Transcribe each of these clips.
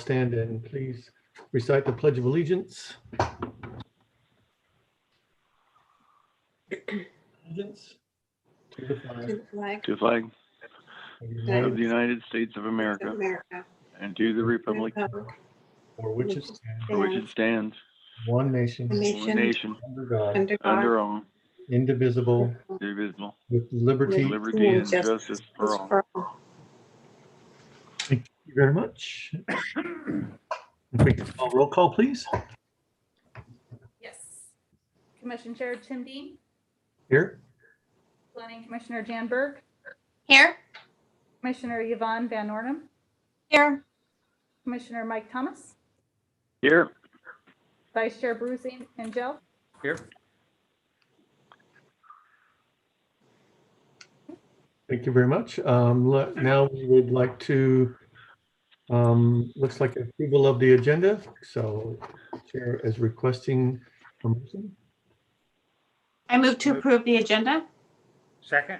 stand and please recite the Pledge of Allegiance. Allegiance to the flag To the flag To the flag of the of United the United States of of America America, and to the republic for which it stands, for which it stands, one nation, a one nation nation, under God, under God, under all, indivisible, indivisible, with liberty. liberty and justice for all. Thank you very much. If we could call roll call, please. Yes. Commission Chair Tim Dean, Here. Planning Commissioner Jan Berg, Here. Commissioner Yvonne Van Ornum, Here. Commissioner Mike Thomas, Here. Vice Chair Bruce Angel, Here. Thank you very much. Now we would like to, looks like approval of the agenda. So Chair is requesting a motion. I move to approve the agenda. Second?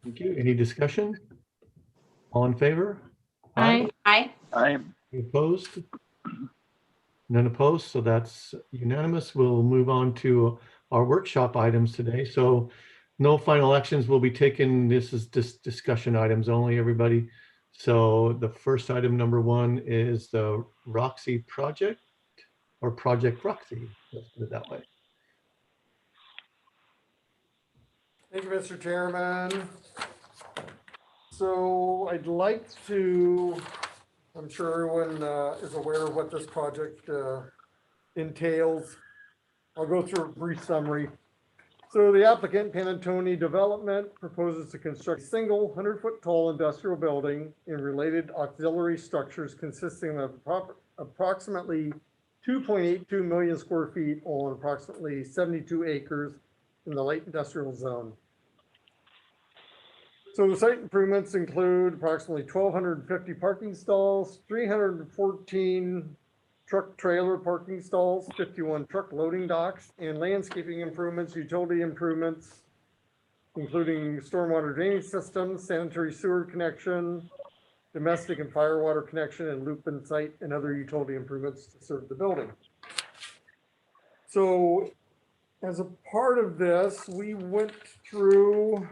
Thank you. Any discussion? All in favor? Aye. I Any opposed? None opposed, so that's unanimous. We'll move on to our workshop items today. So no final actions will be taken. This is just discussion items only, everybody. So the first item, number one, is the Roxy project, or Project Roxy, let's put it that way. Thank you, Mr. Chairman. So I'd like to, I'm sure everyone is aware of what this project entails. I'll go through a brief summary. So the applicant, Panattoni Development, proposes to construct a single 100-foot tall industrial building and related auxiliary structures consisting of approximately 2.82 million square feet on approximately 72 acres in the light industrial zone. So the site improvements include approximately 1,250 parking stalls, 314 truck trailer parking stalls, 51 truck loading docks, and landscaping improvements, utility improvements, including stormwater drainage systems, sanitary sewer connection, domestic and fire water connection, and loop and site and other utility improvements to serve the building. So as a part of this, we went through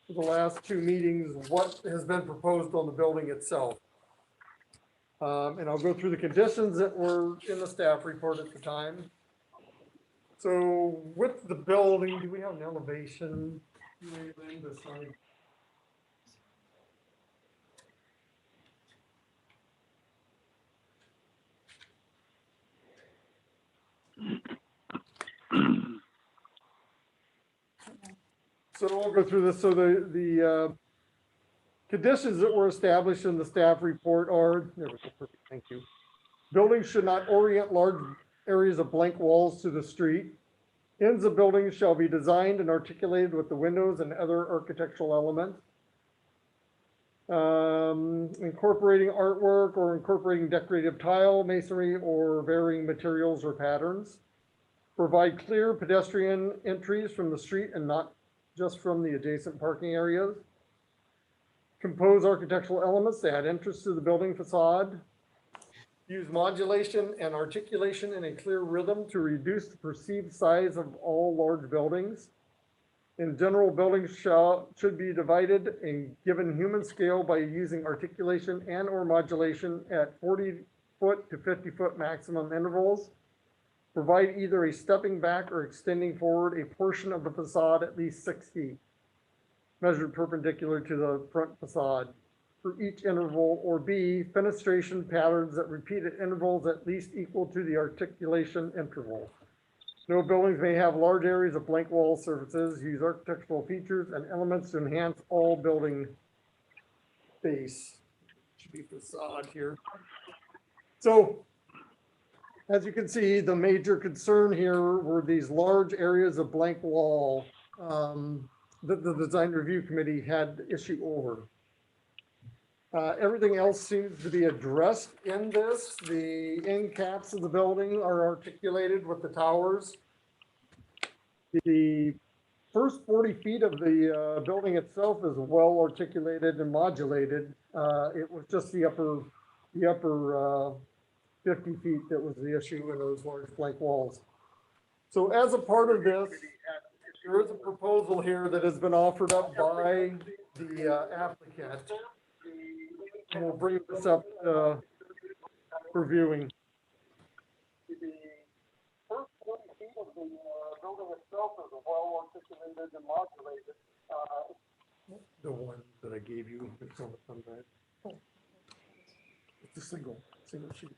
the last two meetings what has been proposed on the building itself. And I'll go through the conditions that were in the staff report at the time. So with the building, do we have an elevation? So we'll go through this. So the conditions that were established in the staff report are, there we go, perfect, thank you. Buildings should not orient large areas of blank walls to the street. Ends of buildings shall be designed and articulated with the windows and other architectural elements. Incorporating artwork or incorporating decorative tile, masonry, or varying materials or patterns. Provide clear pedestrian entries from the street and not just from the adjacent parking areas. Compose architectural elements that add interest to the building facade. Use modulation and articulation in a clear rhythm to reduce the perceived size of all large buildings. In general, buildings should be divided and given human scale by using articulation and or modulation at 40-foot to 50-foot maximum intervals. Provide either a stepping back or extending forward a portion of the facade at least 6 feet, measured perpendicular to the front facade for each interval, or B, fenestration patterns that repeat at intervals at least equal to the articulation interval. No buildings may have large areas of blank wall surfaces. Use architectural features and elements to enhance all building space. Should be facade here. So, as you can see, the major concern here were these large areas of blank wall that the design review committee had issue over. Everything else seems to be addressed in this. The end caps of the building are articulated with the towers. The first 40 feet of the building itself is well articulated and modulated. It was just the upper 50 feet that was the issue in those large blank walls. So as a part of this, there is a proposal here that has been offered up by the applicant. And we'll bring this up for viewing. The first 20 feet of the building itself is a well articulated and modulated. The one that I gave you, it's on the front side. Oh. It's a single sheet.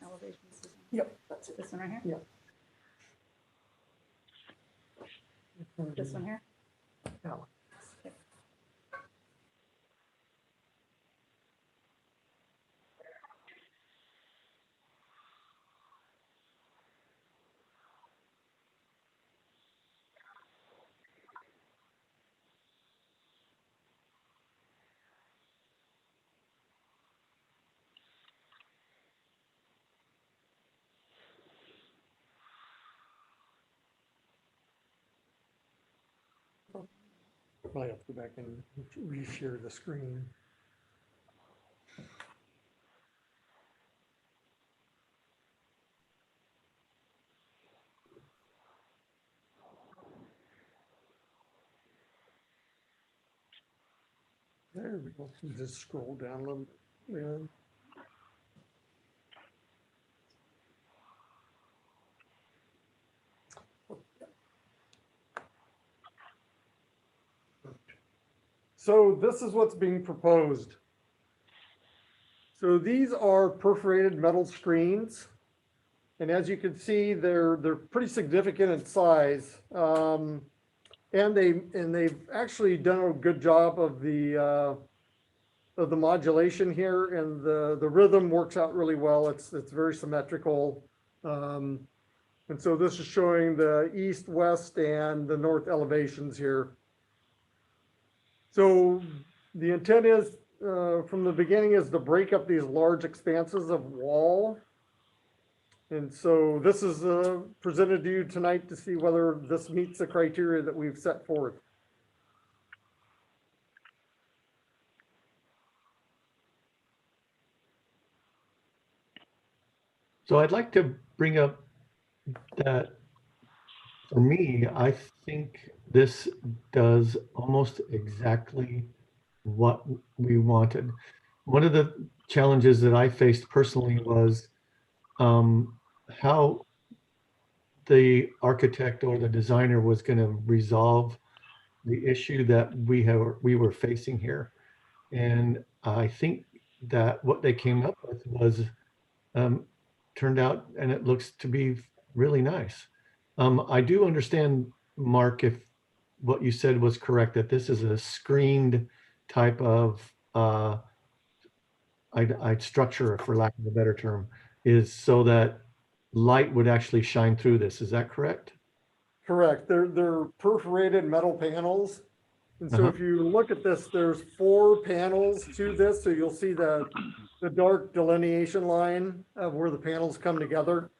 Elevations. Yep, that's it. This one right here? Yeah. This one here? That one. Probably have to go back and re-share the screen. There we go. Just scroll down a little bit. Yeah. So this is what's being proposed. So these are perforated metal screens. And as you can see, they're pretty significant in size. And they've actually done a good job of the modulation here, and the rhythm works out really well. It's very symmetrical. And so this is showing the east, west, and the north elevations here. So the intent is, from the beginning, is to break up these large expanses of wall. And so this is presented to you tonight to see whether this meets the criteria that we've set forth. So I'd like to bring up that for me, I think this does almost exactly what we wanted. One of the challenges that I faced personally was how the architect or the designer was going to resolve the issue that we were facing here. And I think that what they came up with was turned out, and it looks to be really nice. I do understand, Mark, if what you said was correct, that this is a screened type of structure, for lack of a better term, is so that light would actually shine through this. Is that correct? Correct. They're perforated metal panels. And so if you look at this, there's 4 panels to this. So you'll see the dark delineation line of where the panels come together.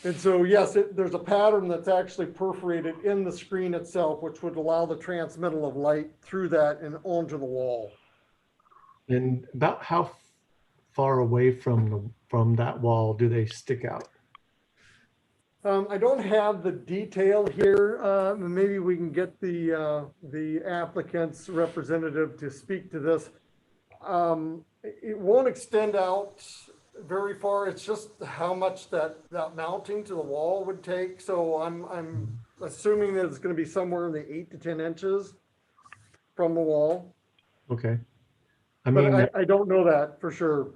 And so, yes, there's a pattern that's actually perforated in the screen itself, which would allow the transmittal of light through that and onto the wall. And about how far away from that wall do they stick out? I don't have the detail here. Maybe we can get the applicant's representative to speak to this. It won't extend out very far. It's just how much that mounting to the wall would take. So I'm assuming that it's going to be somewhere in the 8 to 10 inches from the wall. Okay. I mean, but I don't know that for sure.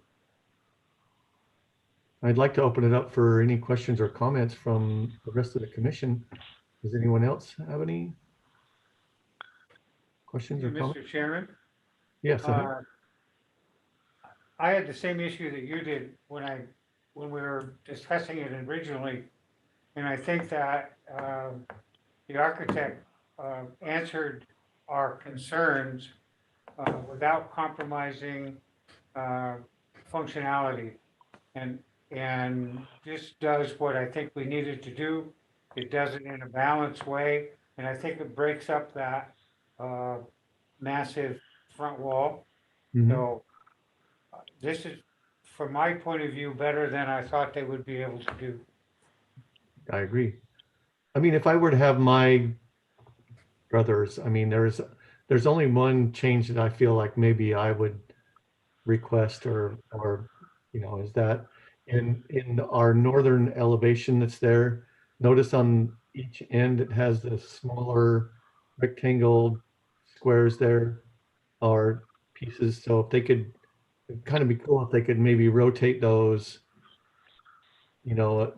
I'd like to open it up for any questions or comments from the rest of the commission. Does anyone else have any questions or comments? Mr. Chairman, Yes, I had the same issue that you did when we were discussing it originally. And I think that, the architect, answered our concerns, without compromising, functionality. And this does what I think we needed to do. It does it in a balanced way, and I think it breaks up that, massive front wall. Mhm. So this is, from my point of view, better than I thought they would be able to do. I agree. I mean, if I were to have my brothers, I mean, there's only one change that I feel like maybe I would request or is that in our northern elevation that's there, notice on each end it has the smaller rectangle squares there or pieces. So if they could, it'd kind of be cool if they could maybe rotate those, So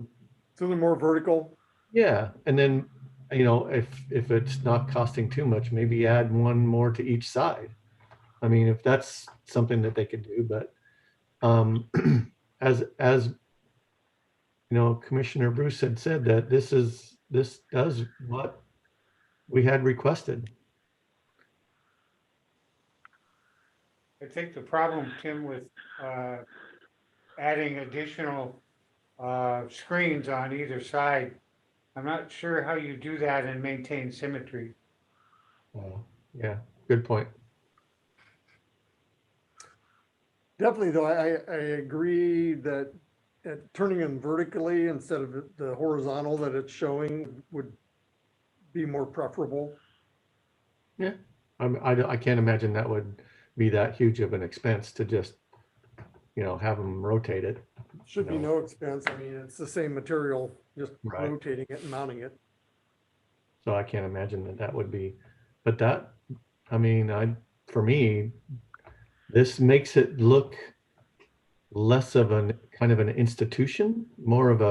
they're more vertical. yeah, and then, if it's not costing too much, maybe add one more to each side. I mean, if that's something that they could do, but as Commissioner Bruce had said that this does what we had requested. I think the problem, Tim, with, adding additional, screens on either side, I'm not sure how you do that and maintain symmetry. Yeah, good point. Definitely, though, I agree that turning them vertically instead of the horizontal that it's showing would be more preferable. Yeah, I can't imagine that would be that huge of an expense to just, have them rotate it. Should be No. no expense. I mean, it's the same material, just Right. rotating it and mounting it. So I can't imagine that would be, but that, I mean, for me, this makes it look less of an kind of an institution, more of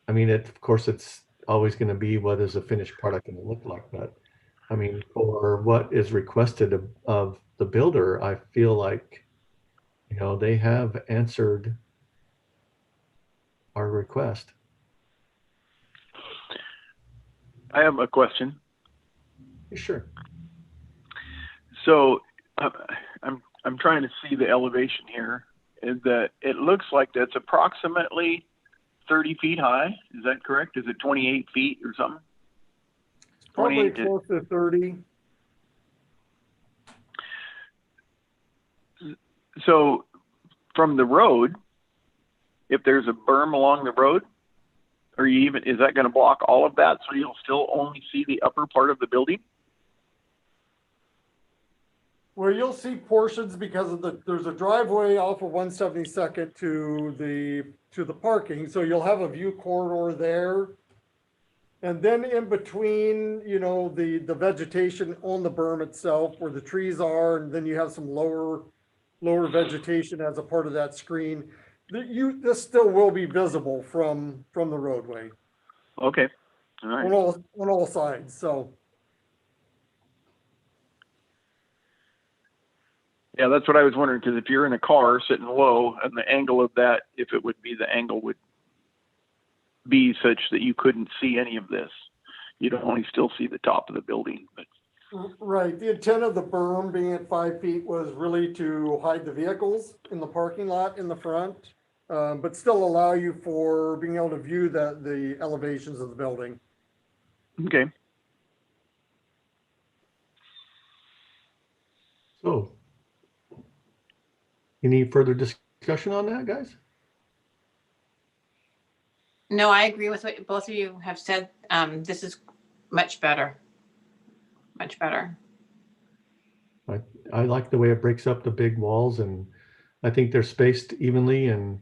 I mean, of course, it's always going to be what is a finished product going to look like, but I mean, for what is requested of the builder, I feel like, they have answered our request. I have a question. Sure. So I'm trying to see the elevation here. Is that it looks like that's approximately 30 feet high. Is that correct? Is it 28 feet or something? Probably 28 close to 30. So from the road, if there's a berm along the road, is that going to block all of that so you'll still only see the upper part of the building? Where you'll see portions because of there's a driveway off of 172nd to the parking, so you'll have a view corridor there. And then in between, the vegetation on the berm itself where the trees are, and then you have some lower vegetation as a part of that screen. This still will be visible from the roadway Okay. All right. on all sides. So Yeah, that's what I was wondering, because if you're in a car sitting low and the angle of that, if it would be the angle would be such that you couldn't see any of this. You'd only still see the top of the building. But right, the intent of the berm being at 5 feet was really to hide the vehicles in the parking lot in the front, but still allow you for being able to view the elevations of the building. okay. So, any further discussion on that, guys? No, I agree with what both of you have said. This is much better. Much better. I like the way it breaks up the big walls, and I think they're spaced evenly, and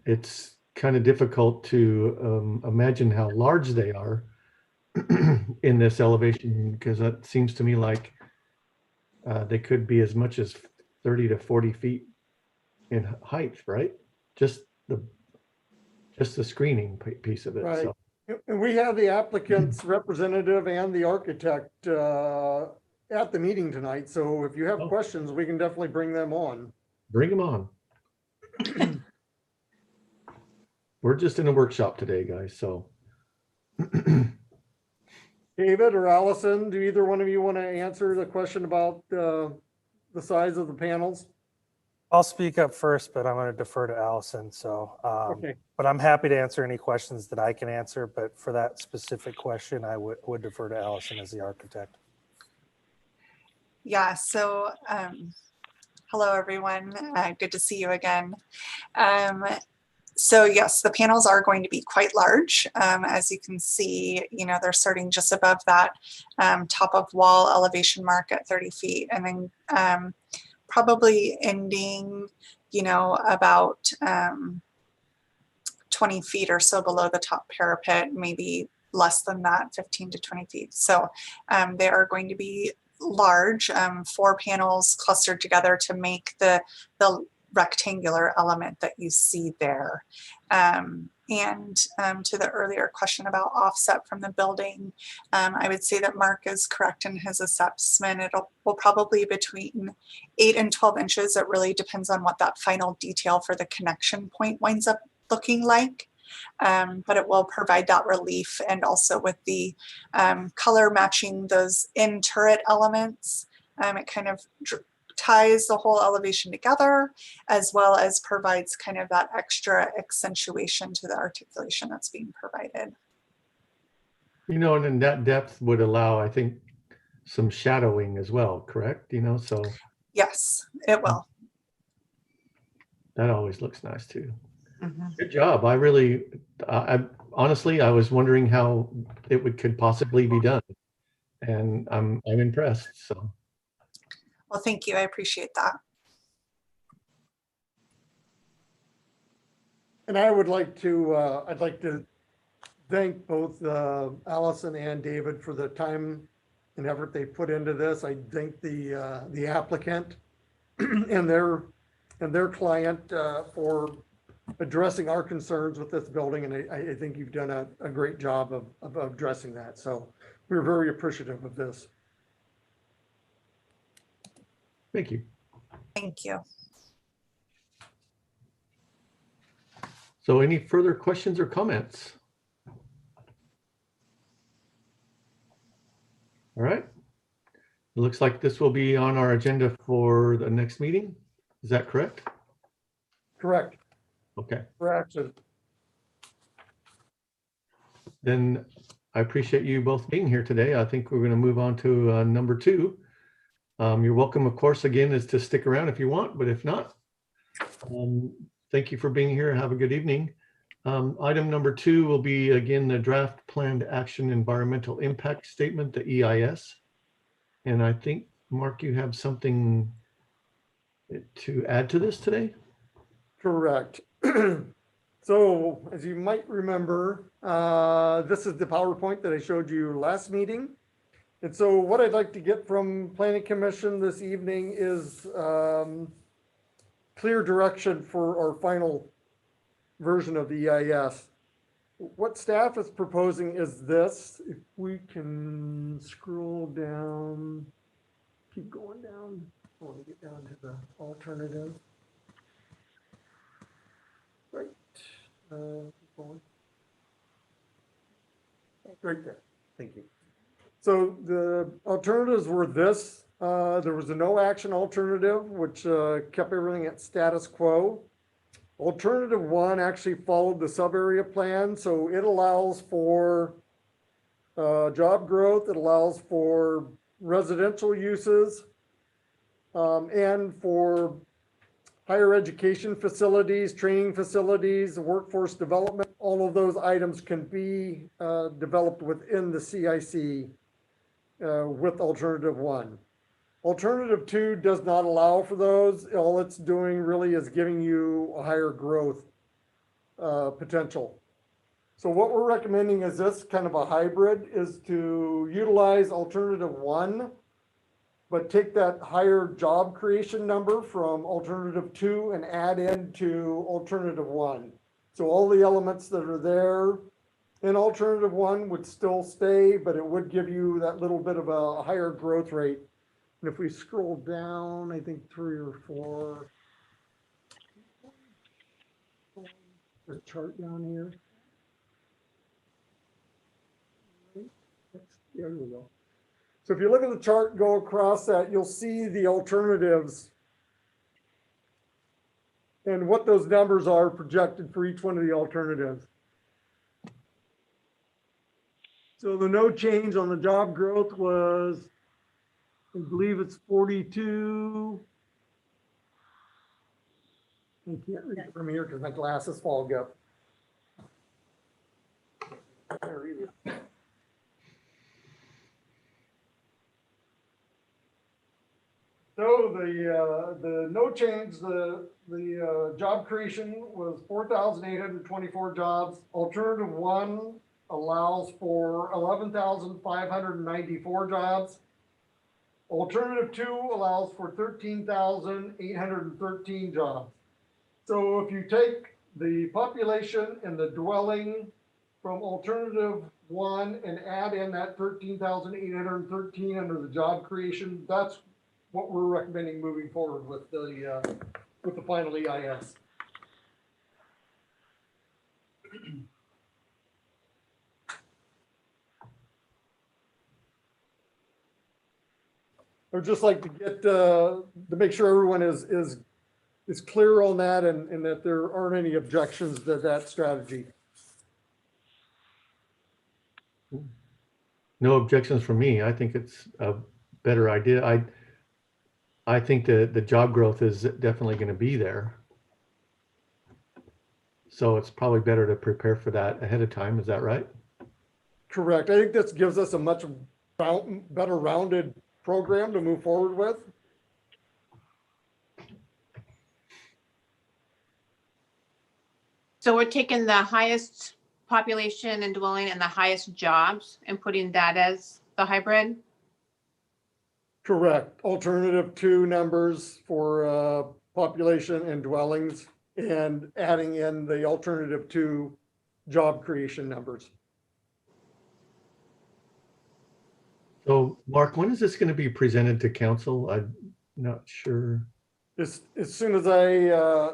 it's kind of difficult to imagine how large they are in this elevation, because it seems to me like they could be as much as 30 to 40 feet in height, right? Just the screening piece of it. Right. So, And we have the applicant's representative and the architect at the meeting tonight, so if you have Oh. questions, we can definitely bring them on. Bring them on. We're just in a workshop today, guys, so. David or Allison, do either one of you want to answer the question about the size of the panels? I'll speak up first, but I'm going to defer to Allison. So, Okay. but I'm happy to answer any questions that I can answer. But for that specific question, I would defer to Allison as the architect. Yeah, so hello everyone. Good to see you again. So yes, the panels are going to be quite large. As you can see, you know, they're starting just above that top of wall elevation mark at 30 feet and then probably ending, you know, about 20 feet or so below the top parapet, maybe less than that, 15 to 20 feet. So they are going to be large, 4 panels clustered together to make the rectangular element that you see there. To the earlier question about offset from the building, I would say that Mark is correct in his assessment. Will probably between 8 and 12 inches. It really depends on what that final detail for the connection point winds up looking like. But it will provide that relief, and also with the color matching those in turret elements, it kind of ties the whole elevation together, as well as provides kind of that extra accentuation to the articulation that's being provided. You know, and then that depth would allow, I think, some shadowing as well, correct? You know, so Yes, it will. that always looks nice too. Mhm. Good job. I honestly, I was wondering how could possibly be done. And I'm impressed, so. Well, thank you. I appreciate that. And I would like to, I'd like to thank both Allison and David for the time and effort they put into this. I thank the applicant and their client for addressing our concerns with this building. And I think you've done a great job of addressing that. So we're very appreciative of this. Thank you. Thank you. So any further questions or comments? All right. It looks like this will be on our agenda for the next meeting. Is that correct? Correct. Okay. For action. Then I appreciate you both being here today. I think we're going to move on to number 2. You're welcome, of course, again, is to stick around if you want, but if not, thank you for being here. Have a good evening. Item number 2 will be, again, the draft planned action environmental impact statement, the EIS. And I think, Mark, you have something to add to this today? Correct. So as you might remember, this is the PowerPoint that I showed you last meeting. And so what I'd like to get from Planning Commission this evening is clear direction for our final version of the EIS. What staff is proposing is this. If we can scroll down, keep going down. I want to get down to the alternative. Right. Keep going. Right there. Thank you. So the alternatives were this. There was a no action alternative, which kept everything at status quo. Alternative 1 actually followed the sub-area plan, so it allows for job growth, it allows for residential uses, and for higher education facilities, training facilities, workforce development. All of those items can be developed within the CIC with alternative 1. Alternative 2 does not allow for those. All it's doing really is giving you a higher growth potential. So what we're recommending is this kind of a hybrid, is to utilize alternative 1, but take that higher job creation number from alternative 2 and add into alternative 1. So all the elements that are there in alternative 1 would still stay, but it would give you that little bit of a higher growth rate And if we scroll down, I think 3 or 4, the chart down here. There we go. So if you look at the chart, go across that, you'll see the alternatives and what those numbers are projected for each one of the alternatives. So the no change on the job growth was, I believe it's 42. I can't read it from here because my glasses fog up. Can't read it. So the no change, the job creation was 4,824 jobs. Alternative 1 allows for 11,594 jobs. Alternative 2 allows for 13,813 jobs. So if you take the population and the dwelling from alternative 1 and add in that 13,813 under the job creation, that's what we're recommending moving forward with the final EIS. I'd just like to get to make sure everyone is clear on that and that there aren't any objections to that strategy. No objections from me. I think it's a better idea. I think the job growth is definitely going to be there. So it's probably better to prepare for that ahead of time. Is that right? Correct. I think this gives us a much better rounded program to move forward with. So we're taking the highest population and dwelling and the highest jobs and putting that as the hybrid? Correct. Alternative 2 numbers for population and dwellings and adding in the alternative 2 job creation numbers. So Mark, when is this going to be presented to council? I'm not sure. As soon as I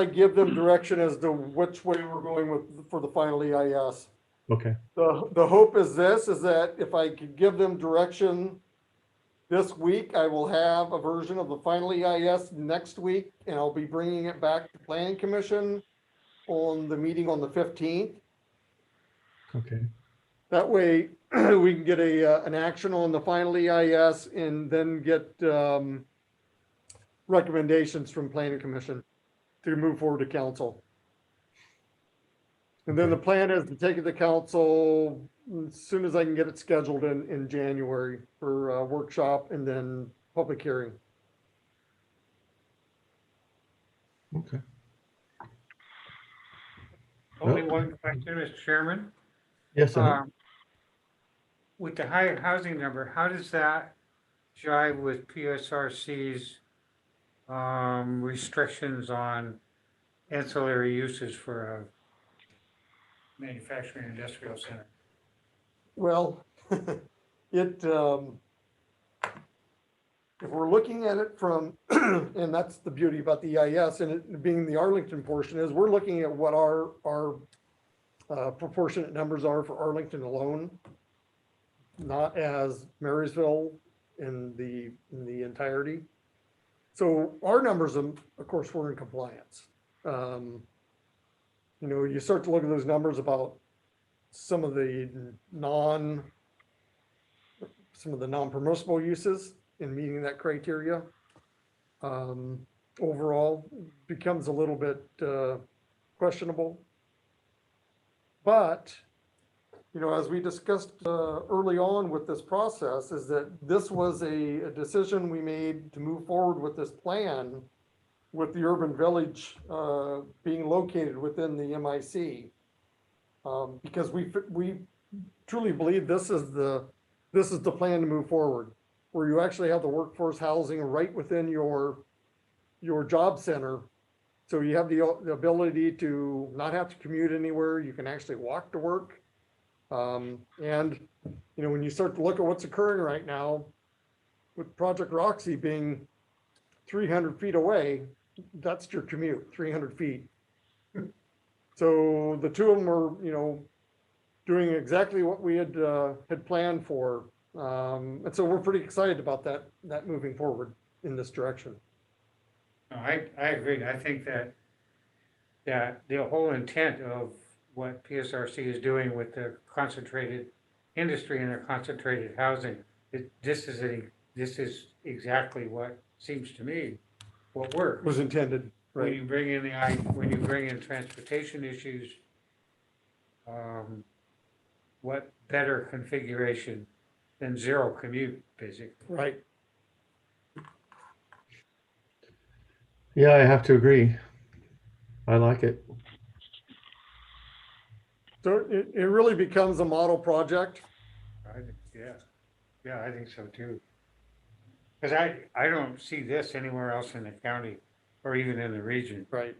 give them direction as to which way we're going with for the final EIS. Okay. The hope is that if I could give them direction this week, I will have a version of the final EIS next week, and I'll be bringing it back to Planning Commission on the meeting on the 15th. Okay. That way we can get an action on the final EIS and then get recommendations from Planning Commission to move forward to council. And then the plan is to take it to council as soon as I can get it scheduled in January for a workshop and then public hearing. Okay. Only one question, Mr. Chairman. Yes, sir. With the higher housing number, how does that jive with PSRC's restrictions on ancillary uses for a manufacturing industrial center? Well, if we're looking at it from, and that's the beauty about the EIS and it being the Arlington portion, is we're looking at what our proportionate numbers are for Arlington alone, not as Marysville in the entirety. So our numbers, of course, we're in compliance. You know, you start to look at those numbers about some of the non-permissible uses in meeting that criteria. Overall becomes a little bit questionable. But, you know, as we discussed early on with this process, is that this was a decision we made to move forward with this plan with the urban village being located within the MIC. Because we truly believe this is the plan to move forward, where you actually have the workforce housing right within your job center. So you have the ability to not have to commute anywhere. You can actually walk to work. And, you know, when you start to look at what's occurring right now, with Project Roxy being 300 feet away, that's your commute, 300 feet. So the two of them are, doing exactly what we had planned for. And so we're pretty excited about that moving forward in this direction. No, I agree. I think that the whole intent of what PSRC is doing with the concentrated industry and their concentrated housing, this is exactly what seems to me what works. Was intended, When right? you bring in transportation issues, what better configuration than zero commute, basically? Right. Yeah, I have to agree. I like it. So it really becomes a model project. Yeah, I think so too. Because I don't see this anywhere else in the county or even in the region. Right.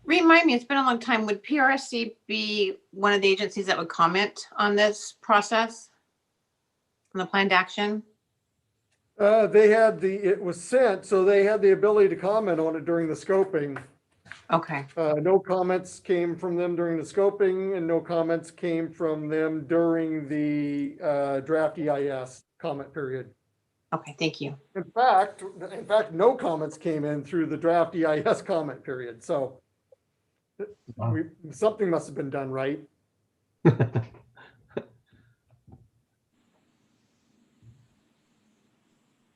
Remind me, it's been a long time. Would PRSC be one of the agencies that would comment on this process? On the planned action? It was sent, so they had the ability to comment on it during the scoping. Okay, No comments came from them during the scoping and no comments came from them during the draft EIS comment period. okay, thank you. In fact, no comments came in through the draft EIS comment period, so Wow. something must have been done right.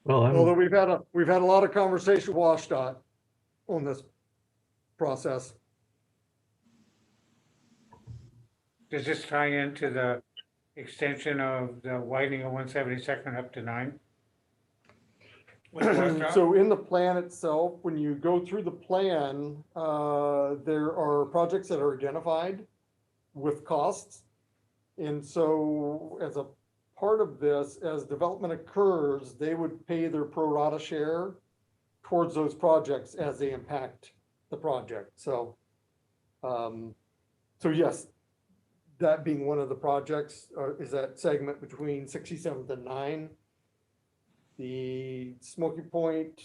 Well, Although we've had a lot of conversation with WashDOT on this process. Does this tie into the extension of the widening of 172nd up to 9? So in the plan itself, when you go through the plan, there are projects that are identified with costs. And so as a part of this, as development occurs, they would pay their pro rata share towards those projects as they impact the project. So, yes, that being one of the projects is that segment between 67th and 9. The Smoky Point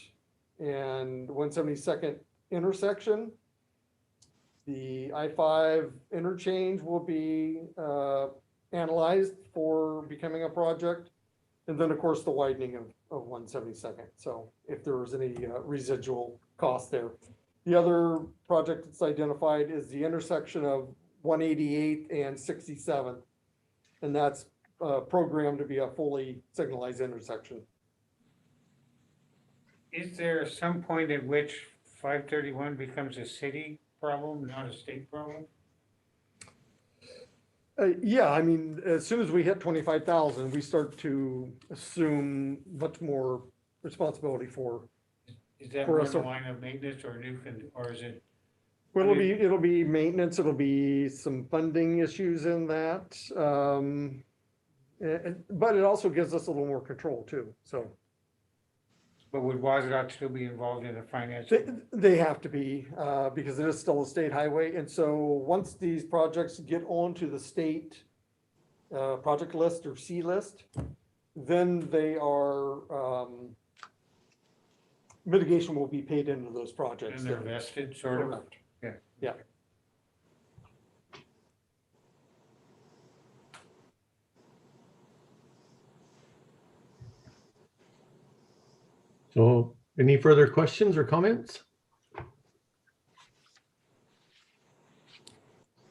and 172nd intersection. The I-5 interchange will be analyzed for becoming a project. And then, of course, the widening of 172nd. So if there was any residual cost there. The other project that's identified is the intersection of 188th and 67th. And that's programmed to be a fully signalized intersection. Is there some point at which 531 becomes a city problem, not a state problem? Yeah, I mean, as soon as we hit 25,000, we start to assume much more responsibility for. Is that For more us, the or- line of maintenance or or is it? Well, it'll be maintenance, it'll be some funding issues in that. But it also gives us a little more control too, so. But would WSDOT still be involved in the finance? They have to be, because it is still a state highway, and so once these projects get onto the state project list or C list, then they are, mitigation will be paid into those projects. And they're vested, sort of? Correct. Yeah. Yeah. So any further questions or comments?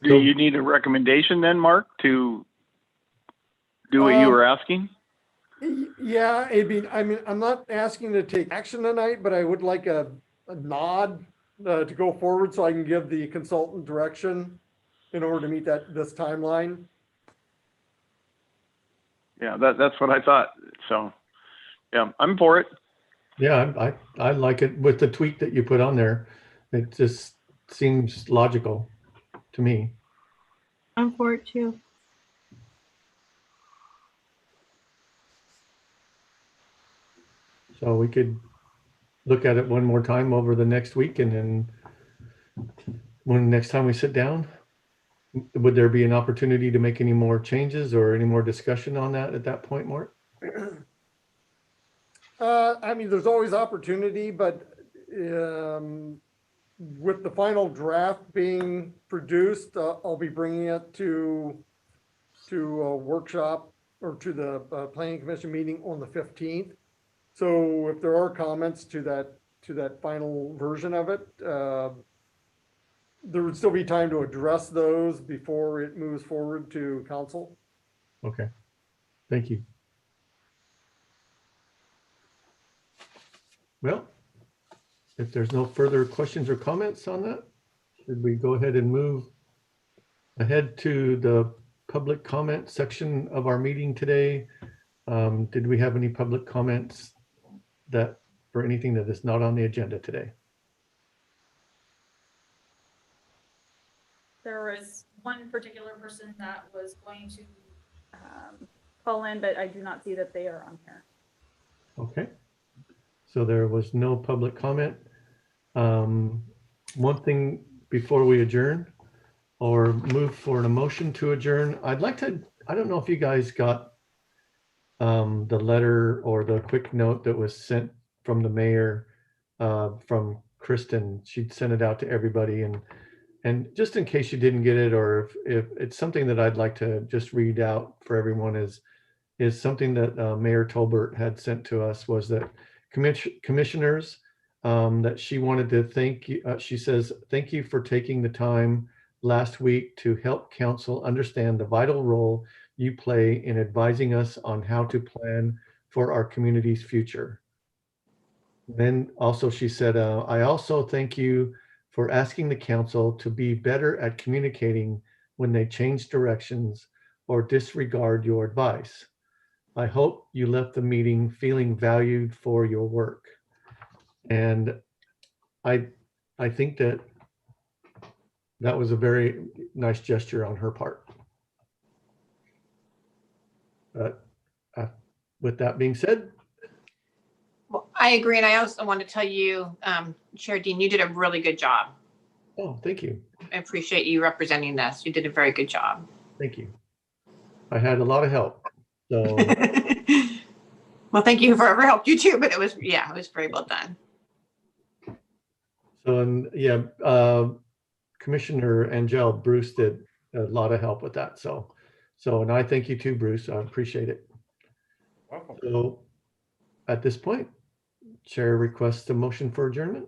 Do you need a recommendation then, Mark, to do what you were asking? Yeah, I mean, I'm not asking to take action tonight, but I would like a nod to go forward so I can give the consultant direction in order to meet this timeline. Yeah, that's what I thought. So, yeah, I'm for it. Yeah, I like it with the tweak that you put on there. It just seems logical to me. I'm for it too. So we could look at it one more time over the next week, and then when next time we sit down, would there be an opportunity to make any more changes or any more discussion on that at that point, Mark? I mean, there's always opportunity, but with the final draft being produced, I'll be bringing it to a workshop or to the planning commission meeting on the 15th. So if there are comments to that final version of it, there would still be time to address those before it moves forward to council. Okay, thank you. Well, if there's no further questions or comments on that, should we go ahead and move ahead to the public comment section of our meeting today? Did we have any public comments for anything that is not on the agenda today? There was one particular person that was going to call in, but I do not see that they are on here. Okay, so there was no public comment. One thing before we adjourn or move for an emotion to adjourn, I'd like to, I don't know if you guys got the letter or the quick note that was sent from the mayor from Kristen. She'd sent it out to everybody, and just in case you didn't get it, or if it's something that I'd like to just read out for everyone, is something that Mayor Tolbert had sent to us, was that commissioners, that she wanted to thank you. She says, thank you for taking the time last week to help council understand the vital role you play in advising us on how to plan for our community's future. Then also she said, I also thank you for asking the council to be better at communicating when they change directions or disregard your advice. I hope you left the meeting feeling valued for your work. And I think that was a very nice gesture on her part. But with that being said, Well, I agree. And I also want to tell you, Chair Dean, you did a really good job. oh, thank you. I appreciate you representing this. You did a very good job. Thank you. I had a lot of help. So Well, thank you for whoever helped you too, but it was very well done. So, and yeah, Commissioner Angel, Bruce did a lot of help with that. So, and I thank you too, Bruce. I appreciate it. Welcome. So at this point, Chair requests a motion for adjournment.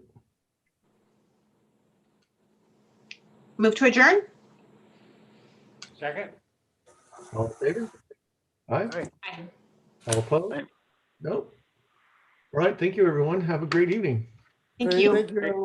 Move to adjourn? Second? All in favor? Aye. Aye. All opposed? Aye. Nope. All right. Thank you, everyone. Have a great evening. Thank Okay, you. Thank you, everyone.